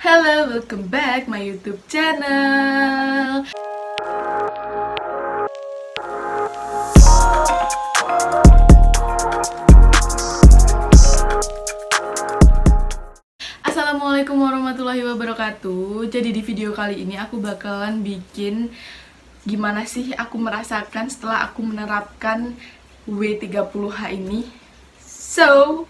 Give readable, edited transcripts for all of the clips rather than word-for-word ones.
Hello, welcome back my YouTube channel. Assalamualaikum warahmatullahi wabarakatuh. Jadi di video kali ini aku bakalan bikin gimana sih aku merasakan setelah aku menerapkan W30H ini. So,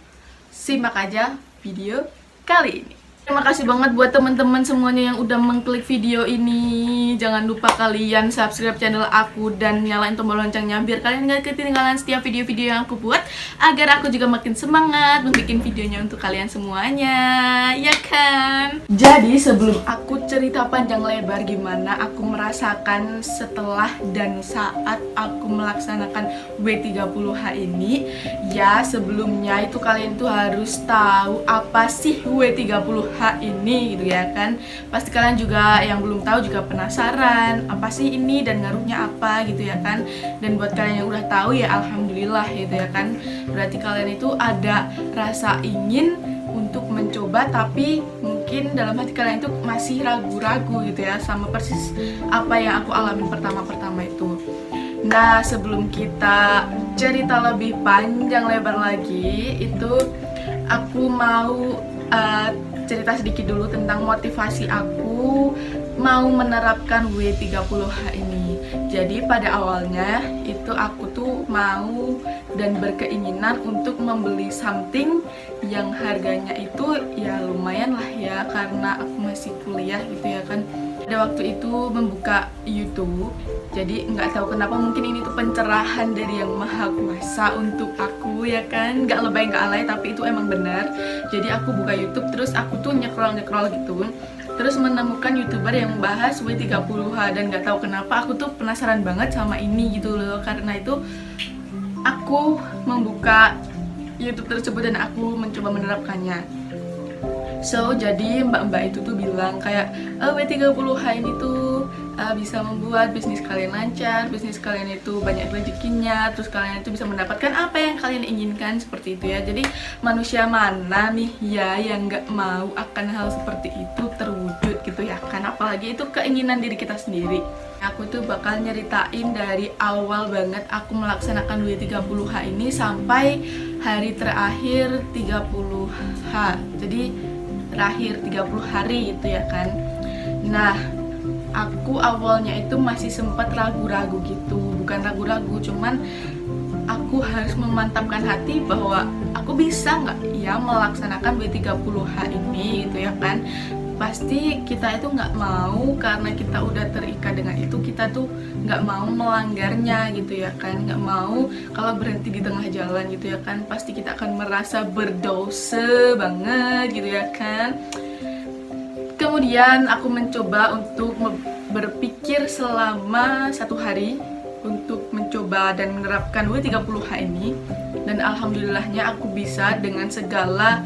simak aja video kali ini. Terima kasih banget buat teman-teman semuanya yang udah mengklik video ini. Jangan lupa kalian subscribe channel aku dan nyalain tombol loncengnya biar kalian gak ketinggalan setiap video-video yang aku buat, agar aku juga makin semangat membuat videonya untuk kalian semuanya, ya kan? Jadi sebelum aku cerita panjang lebar gimana aku merasakan setelah dan saat aku melaksanakan W30H ini, ya sebelumnya itu kalian tuh harus tahu apa sih W30H ini gitu ya kan. Pasti kalian juga yang belum tahu juga penasaran apa sih ini dan ngaruhnya apa gitu ya kan. Dan buat kalian yang udah tahu ya alhamdulillah gitu ya kan. Berarti kalian itu ada rasa ingin untuk mencoba, tapi mungkin dalam hati kalian itu masih ragu-ragu gitu ya, sama persis apa yang aku alamin pertama-pertama itu. Nah, sebelum kita cerita lebih panjang lebar lagi, itu aku mau cerita sedikit dulu tentang motivasi aku mau menerapkan W30H ini. Jadi pada awalnya itu aku tuh mau dan berkeinginan untuk membeli something yang harganya itu ya lumayan lah ya, karena aku masih kuliah gitu ya kan. Pada waktu itu membuka YouTube, jadi nggak tahu kenapa mungkin ini tuh pencerahan dari yang maha kuasa untuk aku ya kan. Nggak lebay nggak alay, tapi itu emang benar. Jadi aku buka YouTube, terus aku tuh nyekrol gitu, terus menemukan YouTuber yang membahas W30H, dan nggak tahu kenapa aku tuh penasaran banget sama ini gitu loh. Karena itu aku membuka YouTube tersebut dan aku mencoba menerapkannya. So, jadi mbak-mbak itu tuh bilang kayak W30H ini tuh bisa membuat bisnis kalian lancar, bisnis kalian itu banyak rezekinya, terus kalian itu bisa mendapatkan apa yang kalian inginkan, seperti itu ya. Jadi manusia mana nih ya yang nggak mau akan hal seperti itu terwujud gitu ya kan, apalagi itu keinginan diri kita sendiri. Aku tuh bakal nyeritain dari awal banget aku melaksanakan W30H ini sampai hari terakhir 30H. Jadi terakhir 30 hari itu ya kan. Nah, aku awalnya itu masih sempat ragu-ragu gitu. Bukan ragu-ragu, cuman aku harus memantapkan hati bahwa aku bisa nggak ya melaksanakan W30H ini gitu ya kan. Pasti kita itu nggak mau, karena kita udah terikat dengan itu, kita tuh nggak mau melanggarnya gitu ya kan. Nggak mau kalau berhenti di tengah jalan gitu ya kan, pasti kita akan merasa berdosa banget gitu ya kan. Kemudian aku mencoba untuk berpikir selama 1 hari untuk mencoba dan menerapkan W30H ini, dan alhamdulillahnya aku bisa dengan segala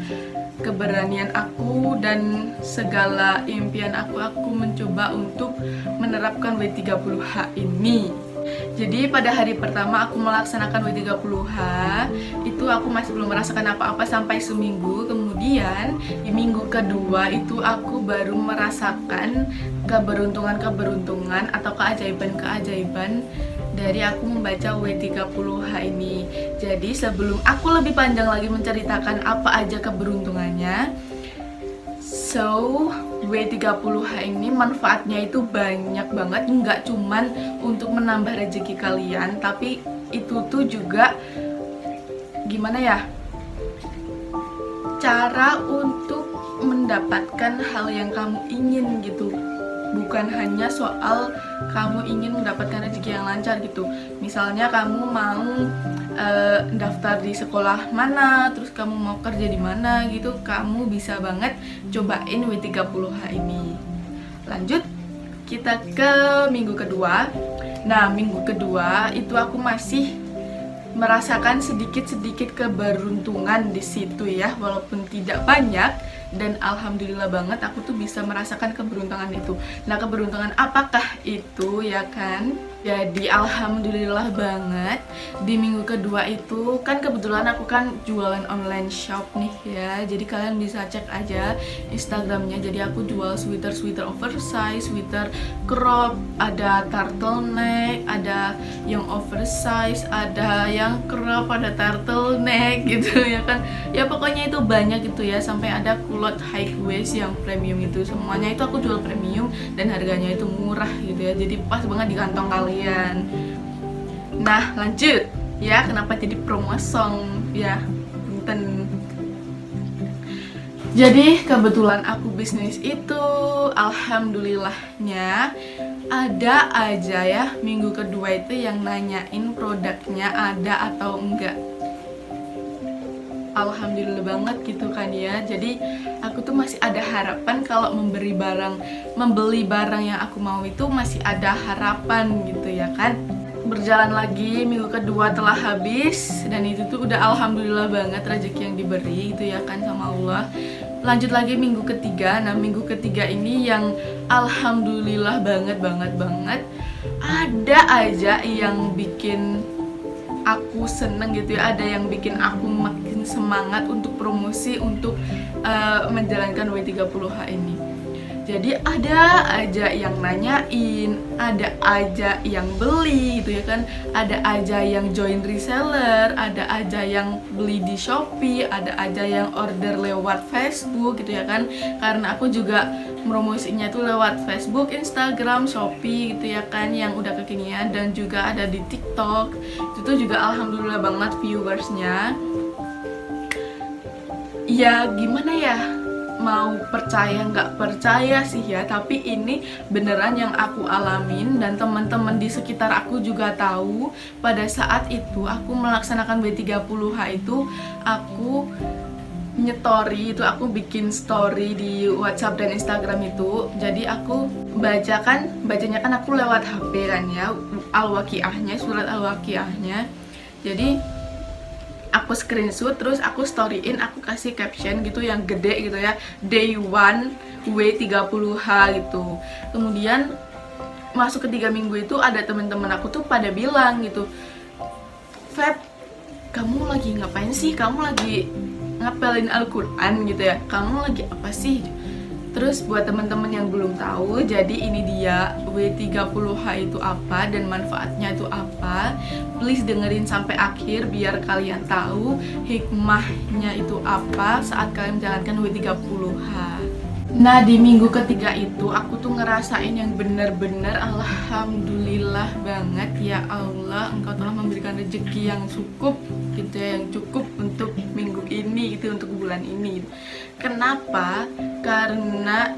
keberanian aku dan segala impian aku mencoba untuk menerapkan W30H ini. Jadi pada hari pertama aku melaksanakan W30H itu aku masih belum merasakan apa-apa sampai seminggu. Kemudian di minggu kedua itu aku baru merasakan keberuntungan atau keajaiban dari aku membaca W30H ini. Jadi sebelum aku lebih panjang lagi menceritakan apa aja keberuntungannya, so W30H ini manfaatnya itu banyak banget. Nggak cuman untuk menambah rezeki kalian, tapi itu tuh juga gimana ya, cara untuk mendapatkan hal yang kamu ingin gitu. Bukan hanya soal kamu ingin mendapatkan rezeki yang lancar gitu. Misalnya kamu mau daftar di sekolah mana, terus kamu mau kerja di mana gitu, kamu bisa banget cobain W30H ini. Lanjut kita ke minggu kedua. Nah, minggu kedua itu aku masih merasakan sedikit-sedikit keberuntungan di situ ya, walaupun tidak banyak, dan alhamdulillah banget aku tuh bisa merasakan keberuntungan itu. Nah, keberuntungan apakah itu ya kan? Jadi alhamdulillah banget di minggu kedua itu kan kebetulan aku kan jualan online shop nih ya. Jadi kalian bisa cek aja Instagramnya. Jadi aku jual sweater oversize, sweater crop, ada turtleneck, ada yang oversize, ada yang crop, ada turtleneck gitu ya kan. Ya pokoknya itu banyak gitu ya, sampai ada kulot high waist yang premium itu. Semuanya itu aku jual premium dan harganya itu murah gitu ya. Jadi pas banget di kantong kalian. Nah lanjut ya, kenapa jadi promo song ya, punten. Jadi kebetulan aku bisnis itu alhamdulillahnya ada aja ya minggu kedua itu yang nanyain produknya ada atau enggak. Alhamdulillah banget gitu kan ya. Jadi aku tuh masih ada harapan kalau membeli barang yang aku mau itu masih ada harapan gitu ya kan. Berjalan lagi, minggu kedua telah habis dan itu tuh udah alhamdulillah banget rezeki yang diberi gitu ya kan sama Allah. Lanjut lagi minggu ketiga. Nah minggu ketiga ini yang alhamdulillah banget ada aja yang bikin aku seneng gitu ya, ada yang bikin aku makin semangat untuk promosi untuk menjalankan W30H ini. Jadi ada aja yang nanyain, ada aja yang beli gitu ya kan, ada aja yang join reseller, ada aja yang beli di Shopee, ada aja yang order lewat Facebook gitu ya kan. Karena aku juga promosinya tuh lewat Facebook, Instagram, Shopee gitu ya kan, yang udah kekinian, dan juga ada di TikTok. Itu tuh juga alhamdulillah banget viewersnya. Ya gimana ya, mau percaya nggak percaya sih ya, tapi ini beneran yang aku alamin dan teman-teman di sekitar aku juga tahu. Pada saat itu aku melaksanakan W30H itu, aku nyetori itu, aku bikin story di WhatsApp dan Instagram itu. Jadi aku bacanya kan aku lewat HP kan ya, Al-Waqiahnya, surat Al-Waqiahnya. Jadi aku screenshot, terus aku storyin, aku kasih caption gitu yang gede gitu ya, day 1 W30H gitu. Kemudian masuk ke 3 minggu itu ada teman-teman aku tuh pada bilang gitu, Feb, kamu lagi ngapain sih? Kamu lagi ngapelin Al-Quran gitu ya? Kamu lagi apa sih? Terus buat teman-teman yang belum tahu, jadi ini dia W30H itu apa dan manfaatnya itu apa. Please dengerin sampai akhir biar kalian tahu hikmahnya itu apa saat kalian menjalankan W30H. Nah di minggu ketiga itu aku tuh ngerasain yang bener-bener alhamdulillah banget ya Allah, Engkau telah memberikan rezeki yang cukup gitu ya, yang cukup untuk minggu ini gitu, untuk bulan ini. Kenapa? Karena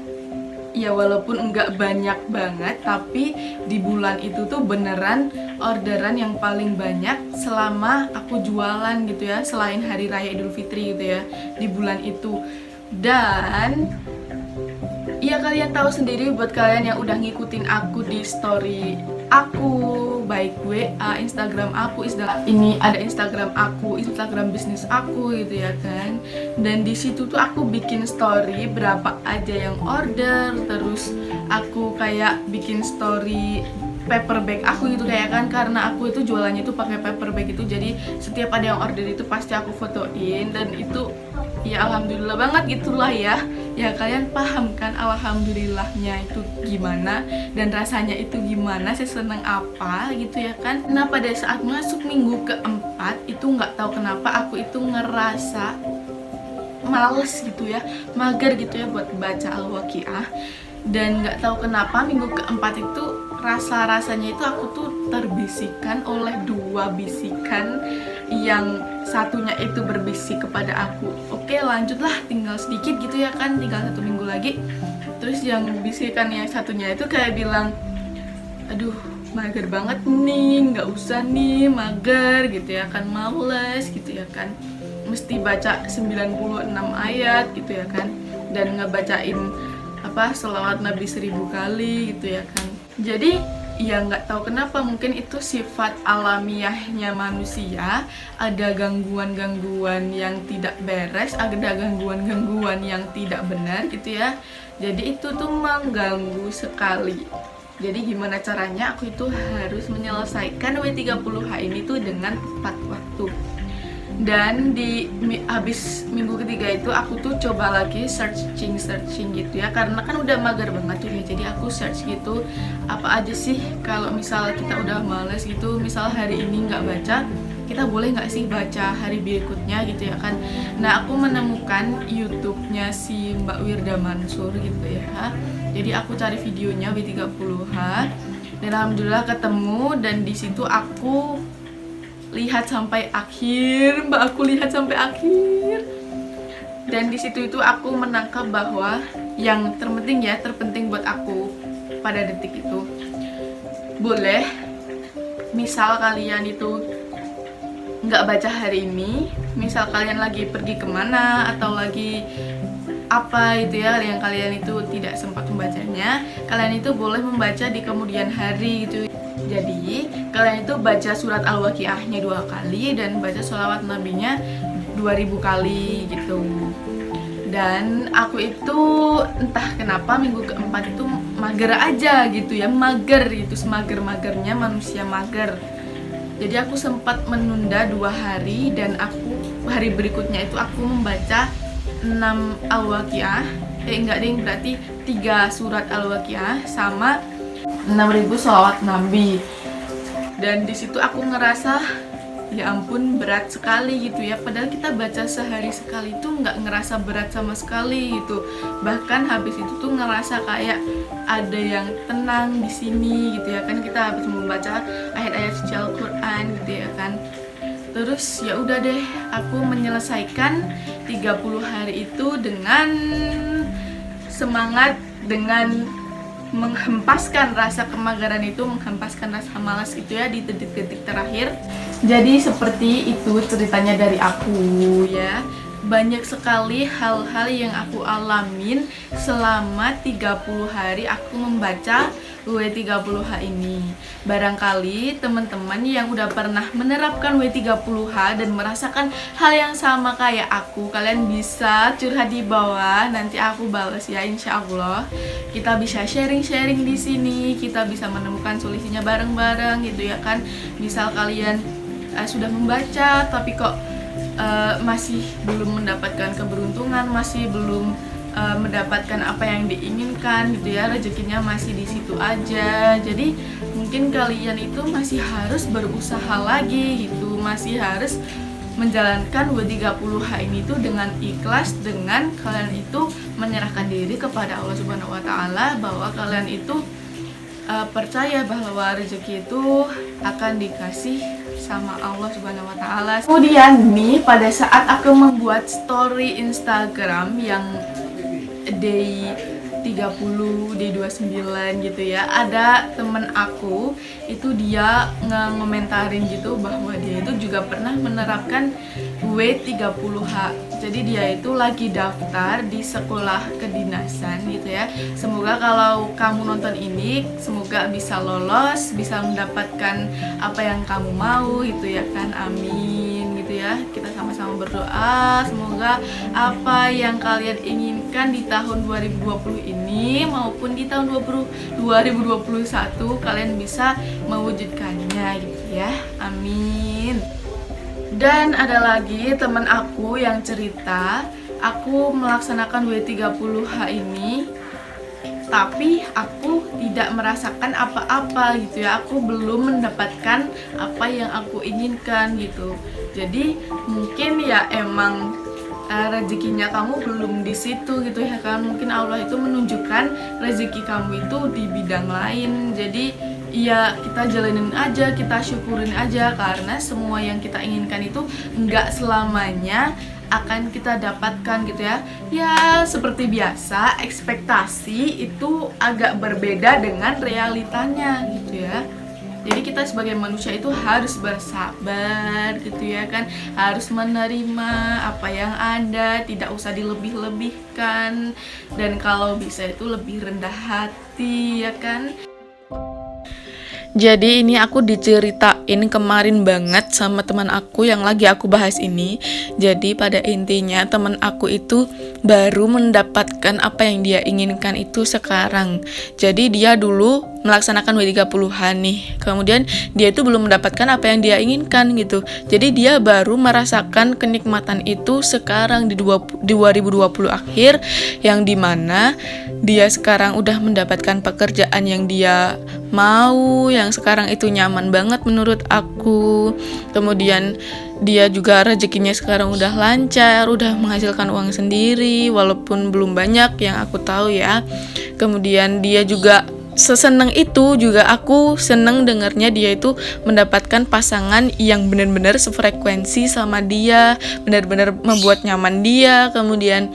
ya walaupun enggak banyak banget, tapi di bulan itu tuh beneran orderan yang paling banyak selama aku jualan gitu ya, selain hari raya Idul Fitri gitu ya, di bulan itu. Dan ya kalian tahu sendiri, buat kalian yang udah ngikutin aku di story aku, baik WA, Instagram aku, ini ada Instagram aku, Instagram bisnis aku gitu ya kan. Dan di situ tuh aku bikin story berapa aja yang order, terus aku kayak bikin story paper bag aku gitu kayak kan, karena aku itu jualannya itu pakai paper bag itu. Jadi setiap ada yang order itu pasti aku fotoin, dan itu ya alhamdulillah banget gitulah ya. Ya kalian paham kan alhamdulillahnya itu gimana dan rasanya itu gimana, saya seneng apa gitu ya kan. Nah pada saat masuk minggu keempat itu nggak tahu kenapa aku itu ngerasa males gitu ya, mager gitu ya buat baca Al-Waqiah. Dan nggak tahu kenapa minggu keempat itu rasanya itu aku tuh terbisikkan oleh 2 bisikan, yang satunya itu berbisik kepada aku, oke lanjutlah, tinggal sedikit gitu ya kan, tinggal 1 minggu lagi. Terus yang bisikan yang satunya itu kayak bilang, aduh mager banget nih, nggak usah nih, mager gitu ya kan, males gitu ya kan, mesti baca 96 ayat gitu ya kan, dan ngebacain selawat Nabi 1000 kali gitu ya kan. Jadi ya nggak tahu kenapa, mungkin itu sifat alamiahnya manusia, ada gangguan-gangguan yang tidak beres, ada gangguan-gangguan yang tidak benar gitu ya. Jadi itu tuh mengganggu sekali. Jadi gimana caranya aku itu harus menyelesaikan W30H ini tuh dengan tepat waktu. Dan habis minggu ketiga itu aku tuh coba lagi searching gitu ya, karena kan udah mager banget tuh ya. Jadi aku search gitu apa aja sih kalau misal kita udah males gitu, misal hari ini nggak baca, kita boleh nggak sih baca hari berikutnya gitu ya kan. Nah aku menemukan YouTube-nya si Mbak Wirda Mansur gitu ya. Jadi aku cari videonya W30H dan alhamdulillah ketemu, dan di situ aku lihat sampai akhir, aku lihat sampai akhir. Dan di situ itu aku menangkap bahwa yang terpenting buat aku pada detik itu, boleh misal kalian itu nggak baca hari ini, misal kalian lagi pergi kemana atau lagi apa itu ya yang kalian itu tidak sempat membacanya, kalian itu boleh membaca di kemudian hari gitu. Jadi kalian itu baca surat Al-Waqiahnya 2 kali dan baca sholawat nabinya 2000 kali gitu. Dan aku itu entah kenapa minggu keempat itu mager aja gitu ya, mager itu, semager-magernya manusia mager. Jadi aku sempat menunda 2 hari, dan aku hari berikutnya itu aku membaca 6 Al-Waqiah, berarti 3 surat Al-Waqiah sama 6000 sholawat nabi. Dan di situ aku ngerasa ya ampun berat sekali gitu ya, padahal kita baca sehari sekali tuh nggak ngerasa berat sama sekali gitu. Bahkan habis itu tuh ngerasa kayak ada yang tenang di sini gitu ya kan, kita habis membaca ayat-ayat suci Al-Quran gitu ya kan. Terus ya udah deh, aku menyelesaikan 30 hari itu dengan semangat, dengan menghempaskan rasa kemageran itu, menghempaskan rasa malas itu ya di detik-detik terakhir. Jadi seperti itu ceritanya dari aku ya. Banyak sekali hal-hal yang aku alamin selama 30 hari aku membaca W30H ini. Barangkali teman-teman yang udah pernah menerapkan W30H dan merasakan hal yang sama kayak aku, kalian bisa curhat di bawah, nanti aku balas ya, insya Allah. Kita bisa sharing-sharing di sini, kita bisa menemukan solusinya bareng-bareng gitu ya kan. Misal kalian sudah membaca tapi kok masih belum mendapatkan keberuntungan, masih belum mendapatkan apa yang diinginkan gitu ya, rezekinya masih di situ aja. Jadi mungkin kalian itu masih harus berusaha lagi gitu, masih harus menjalankan W30H ini tuh dengan ikhlas, dengan kalian itu menyerahkan diri kepada Allah Subhanahu wa Ta'ala, bahwa kalian itu percaya bahwa rezeki itu akan dikasih sama Allah Subhanahu wa Ta'ala. Kemudian nih pada saat aku membuat story Instagram yang day 30, day 29 gitu ya, ada temen aku itu dia ngomentarin gitu bahwa dia itu juga pernah menerapkan W30H. Jadi dia itu lagi daftar di sekolah kedinasan gitu ya. Semoga kalau kamu nonton ini, semoga bisa lolos, bisa mendapatkan apa yang kamu mau gitu ya kan, amin gitu ya. Kita sama-sama berdoa semoga apa yang kalian inginkan di tahun 2020 ini maupun di tahun 2021 kalian bisa mewujudkannya gitu ya, amin. Dan ada lagi teman aku yang cerita, aku melaksanakan W30H ini tapi aku tidak merasakan apa-apa gitu ya, aku belum mendapatkan apa yang aku inginkan gitu. Jadi mungkin ya emang rezekinya kamu belum di situ gitu ya kan, mungkin Allah itu menunjukkan rezeki kamu itu di bidang lain. Jadi ya kita jalanin aja, kita syukurin aja, karena semua yang kita inginkan itu nggak selamanya akan kita dapatkan gitu ya. Ya seperti biasa, ekspektasi itu agak berbeda dengan realitanya gitu ya. Jadi kita sebagai manusia itu harus bersabar gitu ya kan, harus menerima apa yang ada, tidak usah dilebih-lebihkan, dan kalau bisa itu lebih rendah hati ya kan. Jadi ini aku diceritain kemarin banget sama teman aku yang lagi aku bahas ini. Jadi pada intinya teman aku itu baru mendapatkan apa yang dia inginkan itu sekarang. Jadi dia dulu melaksanakan W30H nih. Kemudian dia itu belum mendapatkan apa yang dia inginkan gitu. Jadi dia baru merasakan kenikmatan itu sekarang di 2020 akhir, yang dimana dia sekarang udah mendapatkan pekerjaan yang dia mau, yang sekarang itu nyaman banget menurut aku. Kemudian dia juga rezekinya sekarang udah lancar, udah menghasilkan uang sendiri walaupun belum banyak yang aku tahu ya. Kemudian dia juga seseneng itu, juga aku seneng dengarnya dia itu mendapatkan pasangan yang benar-benar sefrekuensi sama dia, benar-benar membuat nyaman dia, kemudian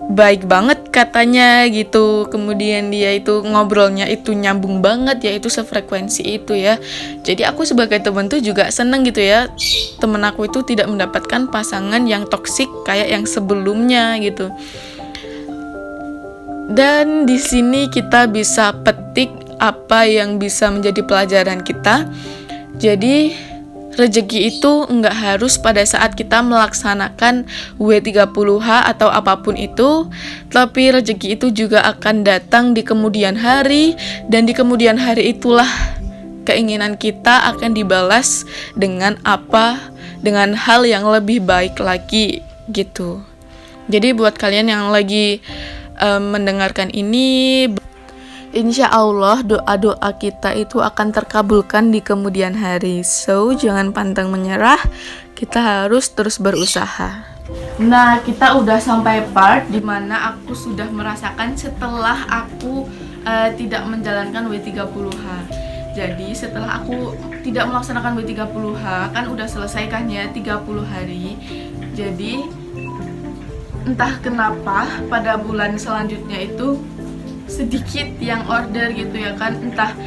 baik banget katanya gitu, kemudian dia itu ngobrolnya itu nyambung banget, yaitu sefrekuensi itu ya. Jadi aku sebagai teman tuh juga seneng gitu ya, temen aku itu tidak mendapatkan pasangan yang toksik kayak yang sebelumnya gitu. Dan di sini kita bisa petik apa yang bisa menjadi pelajaran kita. Jadi rezeki itu nggak harus pada saat kita melaksanakan W30H atau apapun itu, tapi rezeki itu juga akan datang di kemudian hari, dan di kemudian hari itulah keinginan kita akan dibalas dengan dengan hal yang lebih baik lagi gitu. Jadi buat kalian yang lagi mendengarkan ini, insya Allah doa-doa kita itu akan terkabulkan di kemudian hari. So, jangan pantang menyerah, kita harus terus berusaha. Nah, kita udah sampai part dimana aku sudah merasakan setelah aku tidak menjalankan W30H. Jadi setelah aku tidak melaksanakan W30H, kan udah selesai kan ya 30 hari. Jadi entah kenapa pada bulan selanjutnya itu sedikit yang order gitu ya kan, entah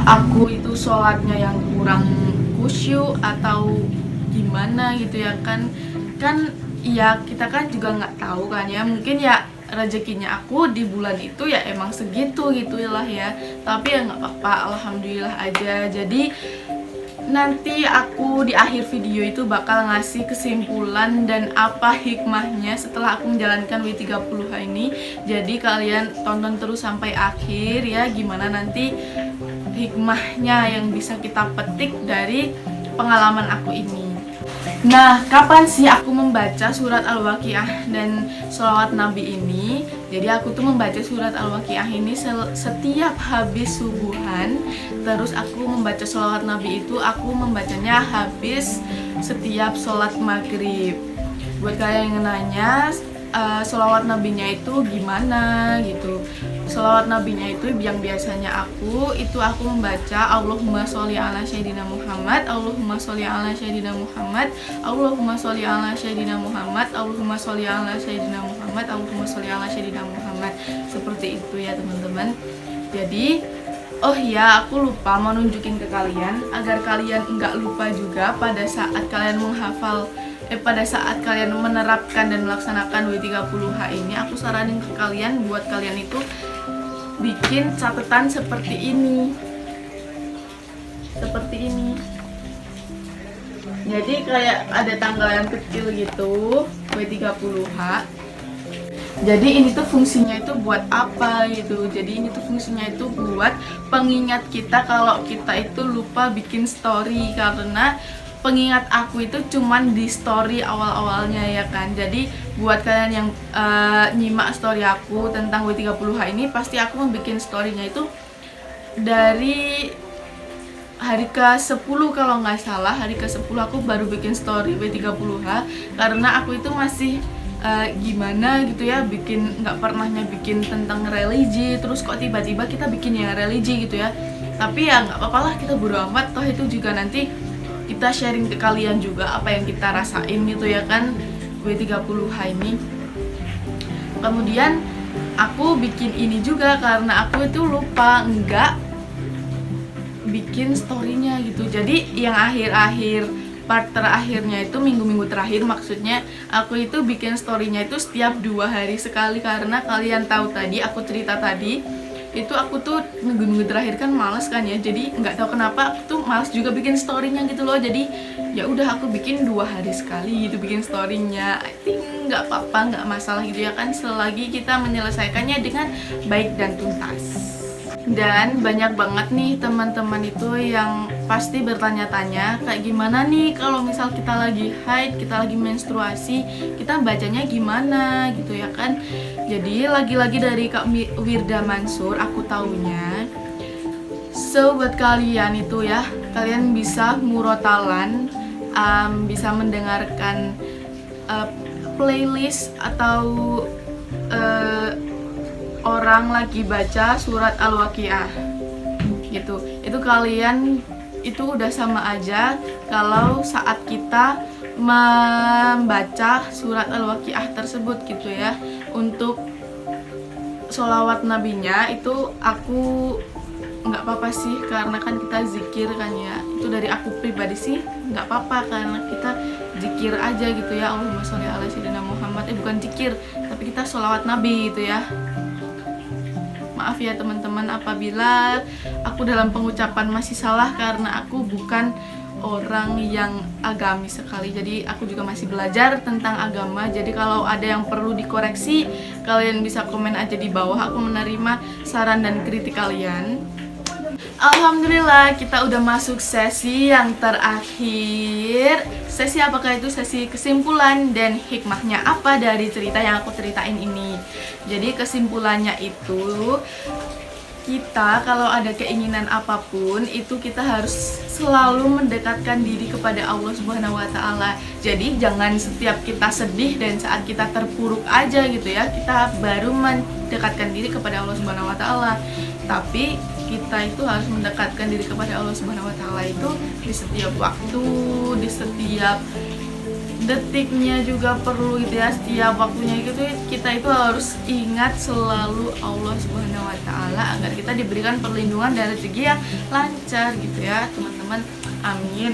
aku itu sholatnya yang kurang khusyuk atau gimana gitu ya kan ya kita kan juga nggak tahu kan ya, mungkin ya rezekinya aku di bulan itu ya emang segitu gitulah ya, tapi ya nggak apa-apa, alhamdulillah aja. Jadi nanti aku di akhir video itu bakal ngasih kesimpulan dan apa hikmahnya setelah aku menjalankan W30H ini. Jadi kalian tonton terus sampai akhir ya, gimana nanti hikmahnya yang bisa kita petik dari pengalaman aku ini. Nah, kapan sih aku membaca surat Al-Waqiah dan sholawat Nabi ini? Jadi aku tuh membaca surat Al-Waqiah ini setiap habis subuhan. Terus aku membaca sholawat Nabi itu aku membacanya habis setiap sholat maghrib. Buat kalian yang nanya sholawat nabinya itu gimana gitu, sholawat nabinya itu yang biasanya aku membaca Allahumma sholli ala sayyidina Muhammad, Allahumma sholli ala sayyidina Muhammad, Allahumma sholli ala sayyidina Muhammad, Allahumma sholli ala sayyidina Muhammad, Allahumma sholli ala sayyidina Muhammad. Seperti itu ya teman-teman. Jadi oh ya, aku lupa mau nunjukin ke kalian agar kalian nggak lupa juga pada saat kalian pada saat kalian menerapkan dan melaksanakan W30H ini. Aku saranin ke kalian buat kalian itu bikin catatan seperti ini. Jadi kayak ada tanggalan kecil gitu, W30H. Jadi ini tuh fungsinya itu buat apa gitu. Jadi ini tuh fungsinya itu buat pengingat kita kalau kita itu lupa bikin story, karena pengingat aku itu cuman di story awal-awalnya ya kan. Jadi buat kalian yang nyimak story aku tentang W30H ini, pasti aku membuat storynya itu dari hari ke-10 kalau nggak salah. Hari ke-10 aku baru bikin story W30H, karena aku itu masih gimana gitu ya, nggak pernahnya bikin tentang religi, terus kok tiba-tiba kita bikin yang religi gitu ya. Tapi ya nggak apa-apa lah, kita bodo amat, toh itu juga nanti kita sharing ke kalian juga apa yang kita rasain gitu ya kan W30H ini. Kemudian aku bikin ini juga karena aku itu lupa nggak bikin storynya gitu. Jadi yang akhir-akhir part terakhirnya itu minggu-minggu terakhir, maksudnya aku itu bikin storynya itu setiap 2 hari sekali, karena kalian tahu tadi aku cerita tadi itu aku tuh minggu-minggu terakhir kan males kan ya, jadi nggak tahu kenapa aku tuh males juga bikin storynya gitu loh. Jadi ya udah aku bikin 2 hari sekali gitu bikin storynya. I think nggak apa-apa, nggak masalah gitu ya kan, selagi kita menyelesaikannya dengan baik dan tuntas. Dan banyak banget nih teman-teman itu yang pasti bertanya-tanya kayak gimana nih kalau misal kita lagi haid, kita lagi menstruasi, kita bacanya gimana gitu ya kan. Jadi lagi-lagi dari Kak Wirda Mansur aku taunya, so buat kalian itu ya, kalian bisa murotalan, bisa mendengarkan playlist atau orang lagi baca surat Al-Waqiah gitu. Itu kalian itu udah sama aja kalau saat kita membaca surat Al-Waqiah tersebut gitu ya. Untuk sholawat nabinya itu aku nggak apa-apa sih, karena kan kita zikir kan ya. Itu dari aku pribadi sih nggak apa-apa, karena kita zikir aja gitu ya. Allahumma sholli ala sayyidina Muhammad, bukan zikir tapi kita sholawat nabi gitu ya. Maaf ya teman-teman apabila aku dalam pengucapan masih salah, karena aku bukan orang yang agamis sekali. Jadi aku juga masih belajar tentang agama. Jadi kalau ada yang perlu dikoreksi, kalian bisa komen aja di bawah. Aku menerima saran dan kritik kalian. Alhamdulillah kita udah masuk sesi yang terakhir. Sesi apakah itu? Sesi kesimpulan dan hikmahnya apa dari cerita yang aku ceritain ini. Jadi kesimpulannya itu, kita kalau ada keinginan apapun itu kita harus selalu mendekatkan diri kepada Allah Subhanahu wa taala. Jadi jangan setiap kita sedih dan saat kita terpuruk aja gitu ya, kita baru mendekatkan diri kepada Allah Subhanahu wa taala. Tapi kita itu harus mendekatkan diri kepada Allah Subhanahu wa taala itu di setiap waktu, di setiap detiknya juga perlu gitu ya. Setiap waktunya gitu kita itu harus ingat selalu Allah Subhanahu wa taala agar kita diberikan perlindungan dan rezeki yang lancar gitu ya teman-teman. Amin.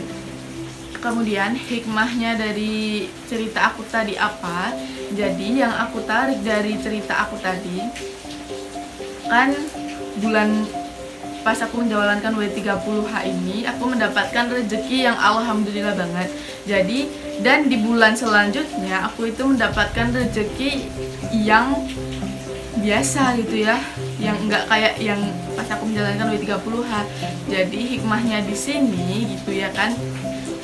Kemudian hikmahnya dari cerita aku tadi apa? Jadi yang aku tarik dari cerita aku tadi, kan bulan pas aku menjalankan W30H ini aku mendapatkan rezeki yang alhamdulillah banget. Jadi dan di bulan selanjutnya aku itu mendapatkan rezeki yang biasa gitu ya, yang enggak kayak yang pas aku menjalankan W30H. Jadi hikmahnya di sini gitu ya kan,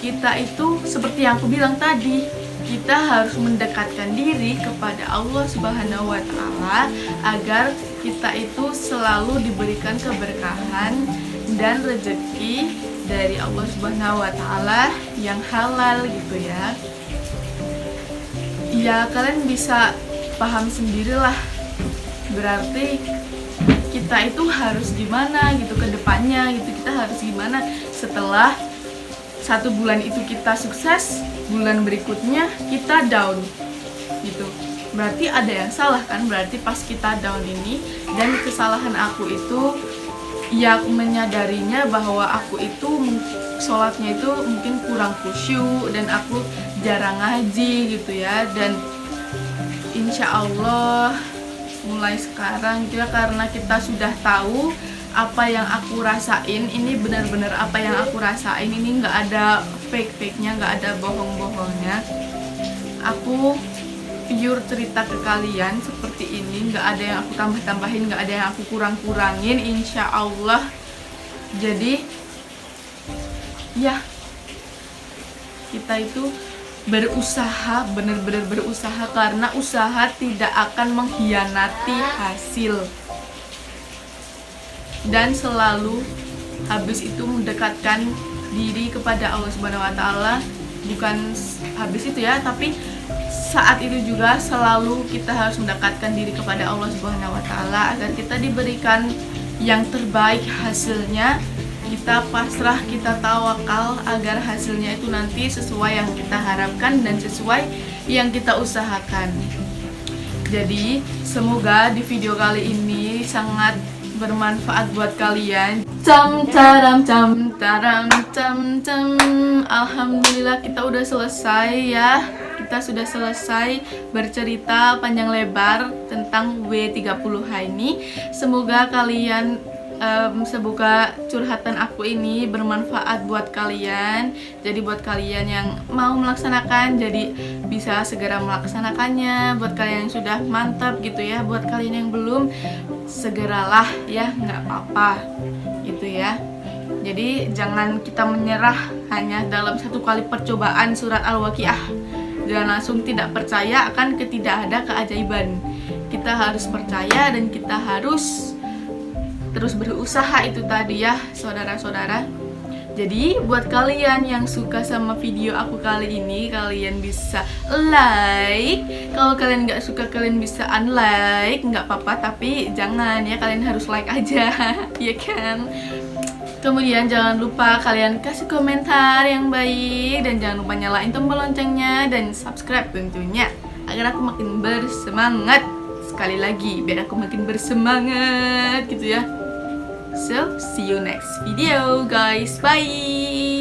kita itu seperti yang aku bilang tadi, kita harus mendekatkan diri kepada Allah Subhanahu wa taala agar kita itu selalu diberikan keberkahan dan rezeki dari Allah Subhanahu wa taala yang halal gitu ya. Ya kalian bisa paham sendirilah, berarti kita itu harus gimana gitu ke depannya gitu. Kita harus gimana setelah 1 bulan itu kita sukses, bulan berikutnya kita down gitu. Berarti ada yang salah kan, berarti pas kita down ini. Dan kesalahan aku itu ya aku menyadarinya bahwa aku itu sholatnya itu mungkin kurang khusyuk dan aku jarang ngaji gitu ya. Dan insya Allah mulai sekarang gitu ya, karena kita sudah tahu apa yang aku rasain, ini benar-benar apa yang aku rasain, ini nggak ada fake-fake-nya, nggak ada bohong-bohongnya. Aku pure cerita ke kalian seperti ini, nggak ada yang aku tambah-tambahin, nggak ada yang aku kurang-kurangin, insya Allah. Jadi ya kita itu berusaha, benar-benar berusaha, karena usaha tidak akan mengkhianati hasil. Dan selalu habis itu mendekatkan diri kepada Allah Subhanahu wa taala. Bukan habis itu ya, tapi saat itu juga selalu kita harus mendekatkan diri kepada Allah Subhanahu wa taala agar kita diberikan yang terbaik hasilnya. Kita pasrah, kita tawakal agar hasilnya itu nanti sesuai yang kita harapkan dan sesuai yang kita usahakan. Jadi semoga di video kali ini sangat bermanfaat buat kalian. Cam taram cam taram cam cam. Alhamdulillah kita udah selesai ya. Kita sudah selesai bercerita panjang lebar tentang W30H ini. Semoga kalian semoga curhatan aku ini bermanfaat buat kalian. Jadi buat kalian yang mau melaksanakan, jadi bisa segera melaksanakannya. Buat kalian yang sudah mantap gitu ya, buat kalian yang belum, segeralah ya, nggak apa-apa gitu ya. Jadi jangan kita menyerah hanya dalam satu kali percobaan surat Al-Waqiah. Jangan langsung tidak percaya akan tidak ada keajaiban. Kita harus percaya dan kita harus terus berusaha, itu tadi ya saudara-saudara. Jadi buat kalian yang suka sama video aku kali ini, kalian bisa like. Kalau kalian nggak suka, kalian bisa unlike, nggak apa-apa, tapi jangan ya, kalian harus like aja ya kan. Kemudian jangan lupa kalian kasih komentar yang baik, dan jangan lupa nyalain tombol loncengnya dan subscribe tentunya, agar aku makin bersemangat. Sekali lagi, biar aku makin bersemangat gitu ya. So, see you next video guys. Bye.